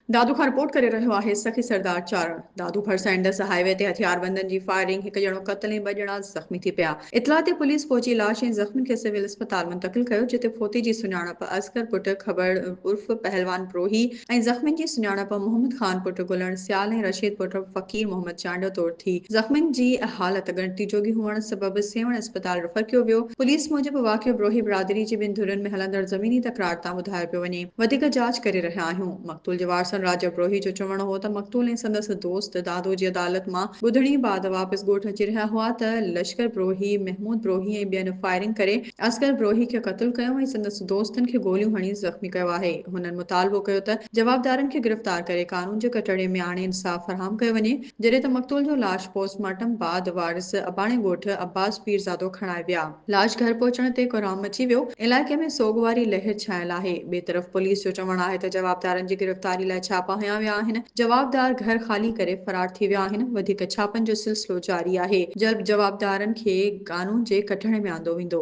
दादू खां रिपोर्ट करे रहियो आहे सखी सरदार चारण। दादू भरिसां इंडस हाईवे ते हथियारबंदनि जी फायरिंग, हिकु ॼणो क़त्ल ऐं 2 ॼणा ज़ख़्मी थी पिया। इतला ते पुलिस पहुची लाश ऐं ज़ख़्मियुनि खे सिविल अस्पताल मुंतक़िल कयो, जिते फोती जी सुञाणप असगर पुट ख़बर उर्फ पहलवान प्रोही ऐं ज़ख़्मियुनि जी सुञाणप मोहम्मद ख़ान पुट गुलण सियाल ऐं रशीद पुट फ़कीर मोहम्मद चांडो तौर थी। ज़ख़्मियुनि जी हालत ॻणती जोगी हुअण सबबि सेवण अस्पताल रेफर कयो वियो। पुलिस मूजिबि वाक़ियो ब्रोही बिरादरी जी ॿिनि धुरनि में हलंदड़ ज़मीनी तकरार तां ॿुधायो पियो वञे। वधीक जांच करे रहिया आहियूं। मक़तूल जे वारसनि राजा ब्रोही जो चवणो हो त मक़तूल ऐं संदसि दोस्त दादो जी अदालत मां ॿुधणी बाद वापसि ॻोठ अची रहिया हुआ त लश्कर ब्रोही, महमूद ब्रोही ऐं ॿियनि फायरिंग करे असगर ब्रोही खे क़त्ल कयो ऐं संदसि दोस्तनि खे गोलियूं हणी ज़ख़्मी कयो आहे। हुननि मुतालबो कयो त जवाबदारनि खे गिरफ़्तार करे कानून जे कटड़े में आणे इंसाफ़ फराहम कयो वञे, जॾहिं त मक़तूल जो लाश पोस्टमार्टम बाद वारिस अबाणे ॻोठ अब्बास पीरज़ादो खणाए विया। लाश घर पहुचण ते कोराम मची वियो। इलाइक़े में सोग वारी लहर छायल आहे। ॿिए तरफ़ पुलिस जो चवणु आहे त जवाबदारनि जी गिरफ़्तारी लाइ छापा हयां विया आहिनि। जवाबदार घर ख़ाली करे फरार थी विया आहिनि। वधीक छापनि जो सिलसिलो जारी आहे। जल्द जवाबदारनि खे कानून जे कटड़े में आंदो वेंदो।